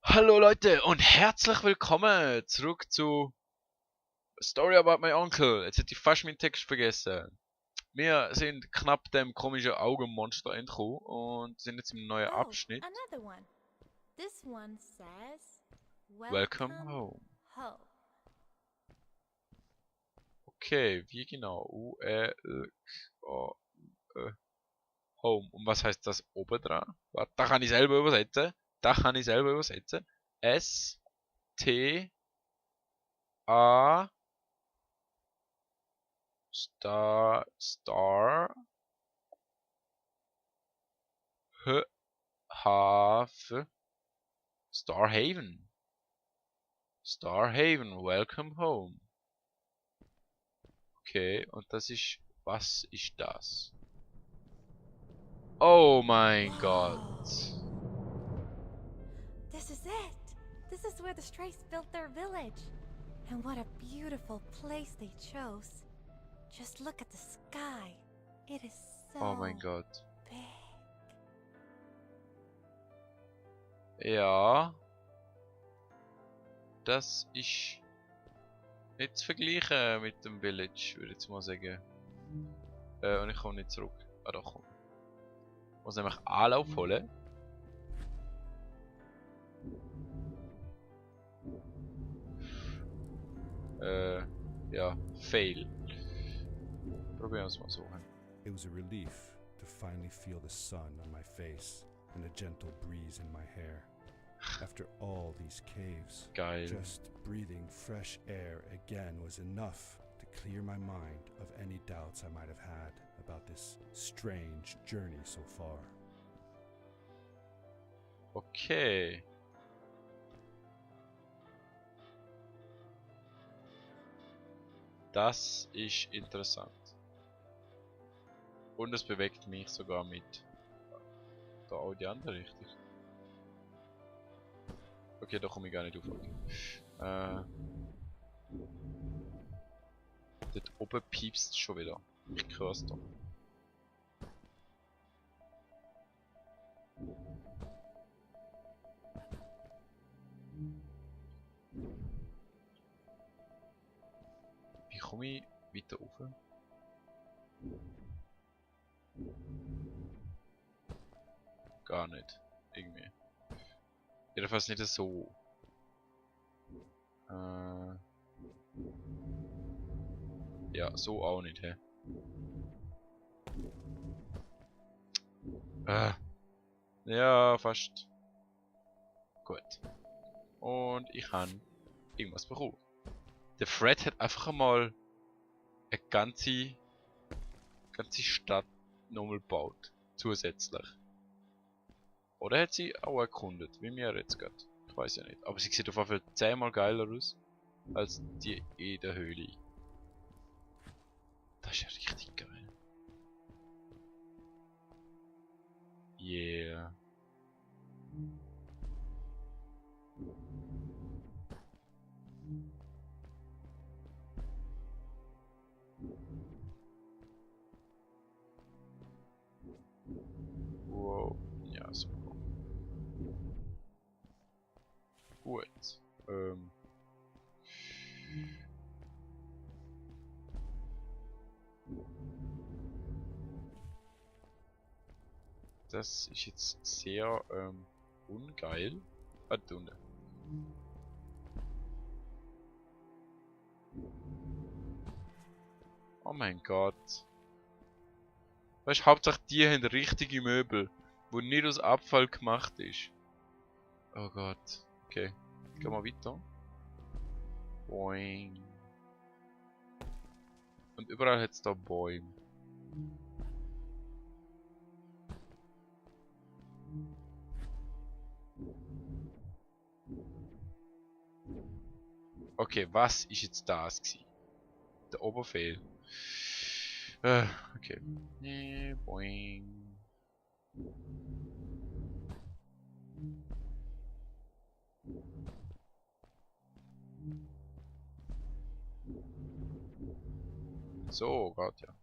Hallo Leute und herzlich willkommen zurück zu Story About My Uncle. Jetzt hätte ich fast meinen Text vergessen. Wir sind knapp dem komischen Augenmonster entkommen und sind jetzt im neuen Oh, Abschnitt. another one. This one says, Welcome Welcome home. home. Okay, wie genau? U-E-L-K-O-E. Home. Und was heißt das oben dran? Warte, da kann ich selber übersetzen. S-T-A Star Have Starhaven. Starhaven, welcome home. Okay, und das ist. Was ist das? Oh mein Gott. This is it. This is where the Strays built their village. And what a beautiful place they chose. Just look at the sky. It is so Oh mein Gott. big. Ja. Das ist nicht zu vergleichen mit dem Village, würde ich jetzt mal sagen. Und ich komme nicht zurück. Ah doch, komm. Ich muss nämlich Anlauf holen. Ja, fail. Probieren wir es mal so. It was a relief to finally feel the sun on my face and a gentle breeze in my hair. After all these caves, Geil. just breathing fresh air again was enough to clear my mind of any doubts I might have had about this strange journey so far. Okay. Das ist interessant. Und es bewegt mich sogar mit. Da auch die andere Richtung. Okay, da komme ich gar nicht auf. Okay. Dort oben piepst es schon wieder. Ich höre es da. Wie komme ich weiter rauf? Gar nicht. Irgendwie. Jedenfalls nicht so. Ja, so auch nicht, hä? Ja, fast. Gut. Und ich habe irgendwas bekommen. Der Fred hat einfach einmal eine ganze Stadt nochmal gebaut. Zusätzlich. Oder hat sie auch erkundet, wie mir jetzt gerade. Ich weiß ja nicht. Aber sie sieht auf jeden Fall 10-mal geiler aus als die in der Höhle. Das ist ja richtig geil. Yeah. Wow. Ja, super. Gut. Das ist jetzt sehr ungeil. Ah, da unten. Oh mein Gott. Weißt du, Hauptsache die haben richtige Möbel, wo nicht aus Abfall gemacht ist. Oh Gott. Okay. Gehen wir weiter. Boing. Und überall hat es da Bäume. Okay, was ist jetzt das gewesen? Der Oberfehl. Okay. Boing. So, Gott, ja.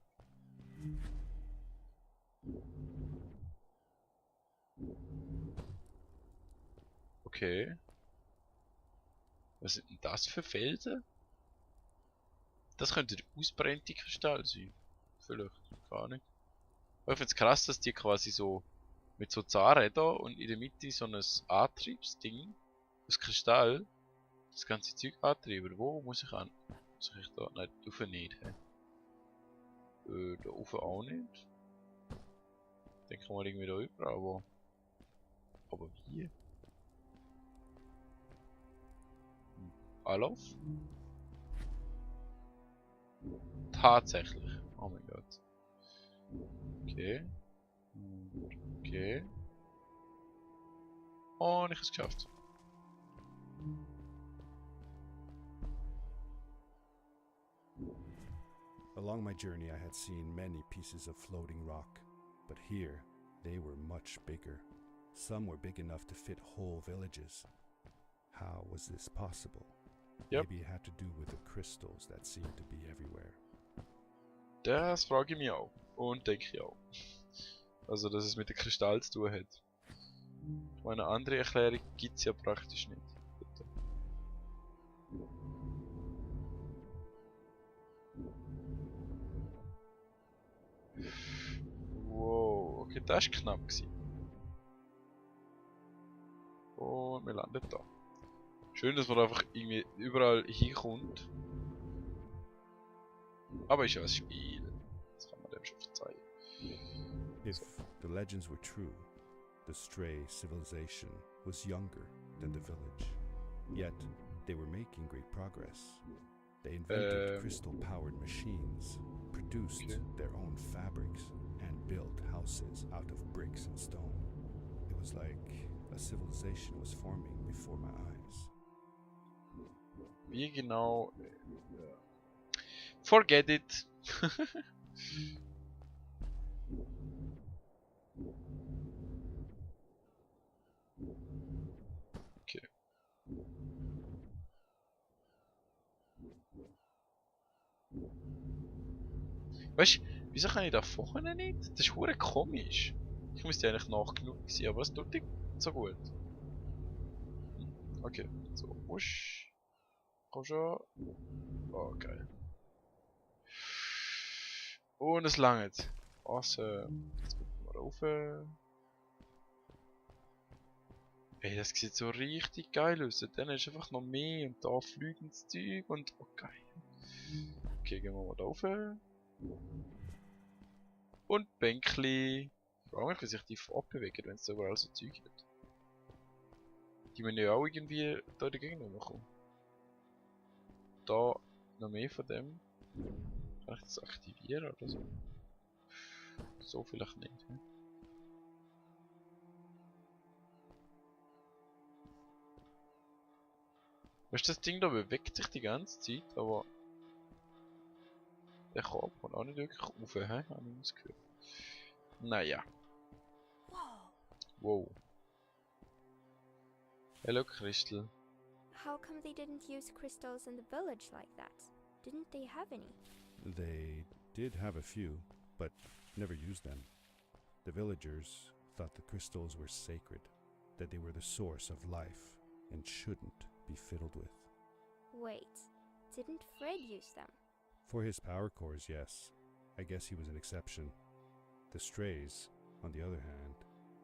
Okay. Was sind denn das für Felsen? Das könnte der ausbrennte Kristall sein. Vielleicht, gar nicht. Aber ich finde es krass, dass die quasi so mit so Zahnrädern und in der Mitte so ein Antriebsding aus Kristall das ganze Zeug antreiben. Wo muss ich an? Muss ich da? Nein, da oben nicht. He? Da oben auch nicht. Denke mal irgendwie da über, aber wie? Anlauf? Tatsächlich. Oh mein Gott. Okay. Okay. Und ich habe es geschafft. Along my journey, I had seen many pieces of floating rock, but here they were much bigger. Some were big enough to fit whole villages. How was this possible? Yep. Maybe it had to do with the crystals that seemed to be everywhere. Das frage ich mich auch. Und denke ich auch. Also, dass es mit dem Kristall zu tun hat. Ich meine, eine andere Erklärung gibt es ja praktisch nicht. Bitte. Wow, okay, das war knapp gewesen. Und wir landen da. Schön, dass man einfach irgendwie überall hinkommt. Aber ist ja ein Spiel. Das kann man dem schon verzeihen. If the legends were true, the Stray civilization was younger than the village. Yet, they were making great progress. They invented crystal-powered machines, produced their own fabrics, and built houses out of bricks and stone. It was like a civilization was forming before my eyes. Wie genau... Forget it! Okay. Weißt du, wieso kann ich da vorne nicht? Das ist hure komisch. Ich müsste eigentlich nach genug sein, aber es tut nicht so gut. Okay, so, wusch. Komm schon. Oh, geil. Und es langt. Awesome. Jetzt gucken wir rauf. Ey, das sieht so richtig geil aus. Dann ist einfach noch mehr und da fliegt das Zeug und oh geil. Okay, gehen wir mal da rauf. Und Bänkli. Ich frage mich, wie sich die fortbewegen, wenn es da überall so Zeug hat. Die müssen ja auch irgendwie da dagegen rumkommen. Da noch mehr von dem. Kann ich das aktivieren oder so? So vielleicht nicht. He? Weißt du, das Ding da bewegt sich die ganze Zeit, aber der kommt man auch nicht wirklich rauf, he? Habe ich das Gefühl. Naja. Whoa. Wow. Hello, Crystal. How come they didn't use crystals in the village like that? Didn't they have any? They did have a few, but never used them. The villagers thought the crystals were sacred, that they were the source of life and shouldn't be fiddled with. Wait, didn't Fred use them? For his power cores, yes. I guess he was an exception. The Strays, on the other hand,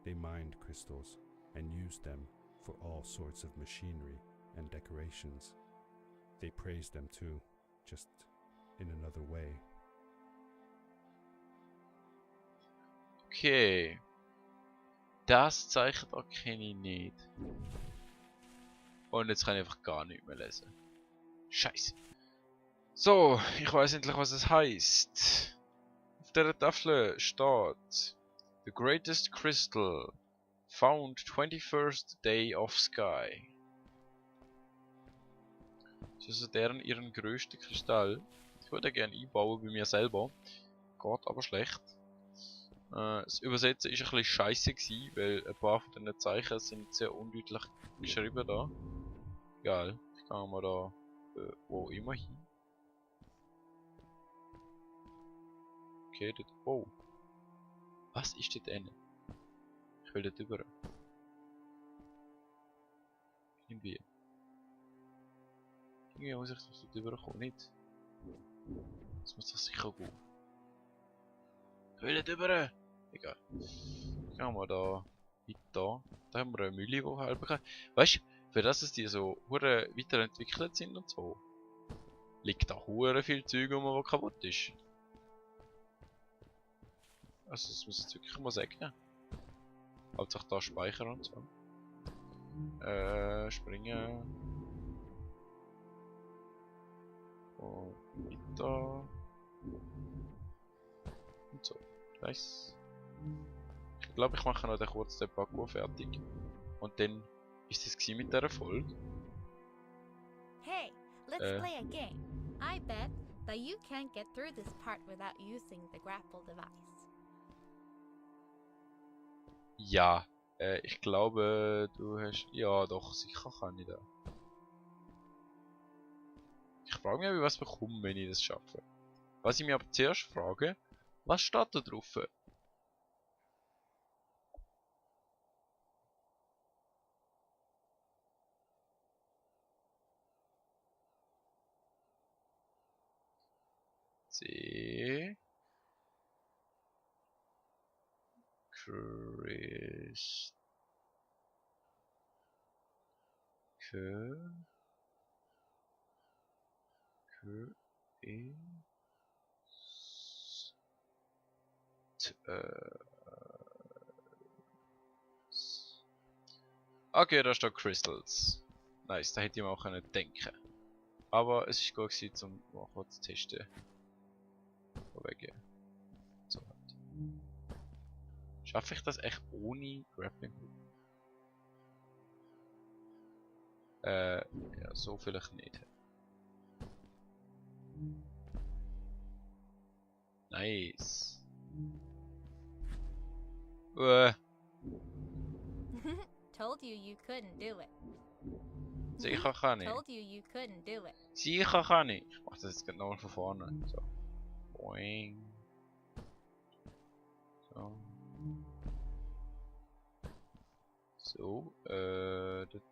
they mined crystals and used them for all sorts of machinery and decorations. They praised them too, just in another way. Okay. Das Zeichen da kenne ich nicht. Und jetzt kann ich einfach gar nicht mehr lesen. Scheiße. So, ich weiß endlich, was es heißt. Auf der Tafel steht: The greatest crystal found 21st day of sky. Das ist also ihren grössten Kristall. Ich würde gerne einbauen bei mir selber. Geht aber schlecht. Das Übersetzen ist ein bisschen scheisse gewesen, weil ein paar von diesen Zeichen sind sehr undeutlich geschrieben da. Egal, ich kann mal da wo immer hin. Okay, dort. Oh. Was ist dort hinten? Ich will dort rüber. Irgendwie. Irgendwie muss ich das nicht überkommen, nicht? Das muss doch sicher gehen. Ich will nicht über! Egal. Gehen wir da weiter. Da haben wir eine Mühle, die halb kann. Weißt du, für das es die so hure weiterentwickelt sind und so, liegt da hure viel Zeug rum, was kaputt ist. Also das muss ich jetzt wirklich mal sagen. Hauptsache da speichern und so. Springen. Und weiter. Und so. Nice. Ich glaube, ich mache noch den kurzen Parcours fertig. Und dann ist es mit dieser Folge. Hey, let's play a game. I bet that you can't get through this part without using the grapple device. Ja, ich glaube, du hast... Ja, doch, sicher kann ich das. Ich frage mich, ob ich was bekomme, wenn ich das schaffe. Was ich mir aber zuerst frage, was steht da drauf? C. Chris. E. Okay, da steht Crystals. Nice, da hätte ich mir auch können denken. Aber es ist gut gewesen, um mal kurz zu testen. Wegen. So halt. Schaffe ich das echt ohne Grappling Hook? Ja, so vielleicht nicht. Nice. Told you couldn't do it. Sicher kann ich. Told you couldn't do it. Sicher kann ich. Ich mach das jetzt genau von vorne. So. Boing. So. So, das,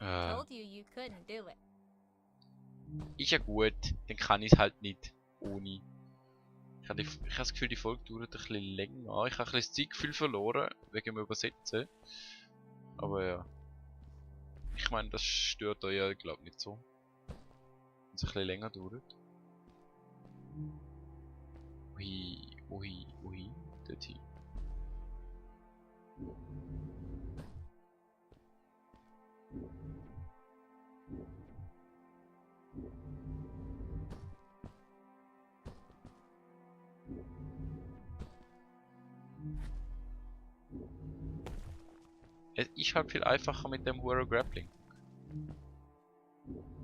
Told you couldn't do it. ist ja gut, dann kann ich es halt nicht ohne. Ich habe das Gefühl, die Folge dauert ein bisschen länger. Ich habe ein bisschen das Zeitgefühl verloren, wegen dem Übersetzen. Aber ja. Ich meine, das stört euch ja, glaube ich, nicht so. Wenn es ein bisschen länger dauert. Ui, dorthin. Es ist halt viel einfacher mit dem Hero Grappling.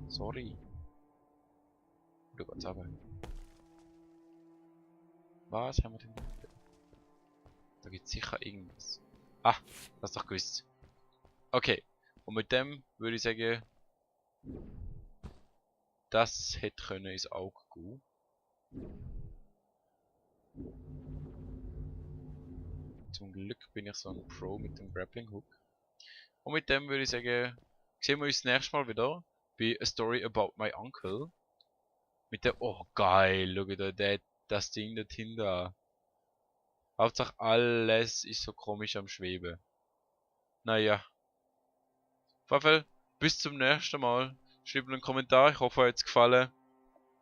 Sorry. Du Gott aber. Was haben wir denn da? Da gibt es sicher irgendwas. Ah, das doch gewusst. Okay. Und mit dem würde ich sagen, das hätte können ins Auge gehen. Zum Glück bin ich so ein Pro mit dem Grappling Hook. Und mit dem würde ich sagen, sehen wir uns das nächste Mal wieder bei A Story About My Uncle. Mit der, oh geil, schau da, das Ding da hinten. Hauptsache alles ist so komisch am Schweben. Naja. Auf jeden Fall, bis zum nächsten Mal. Schreibt einen Kommentar, ich hoffe, euch hat es gefallen.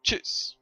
Tschüss.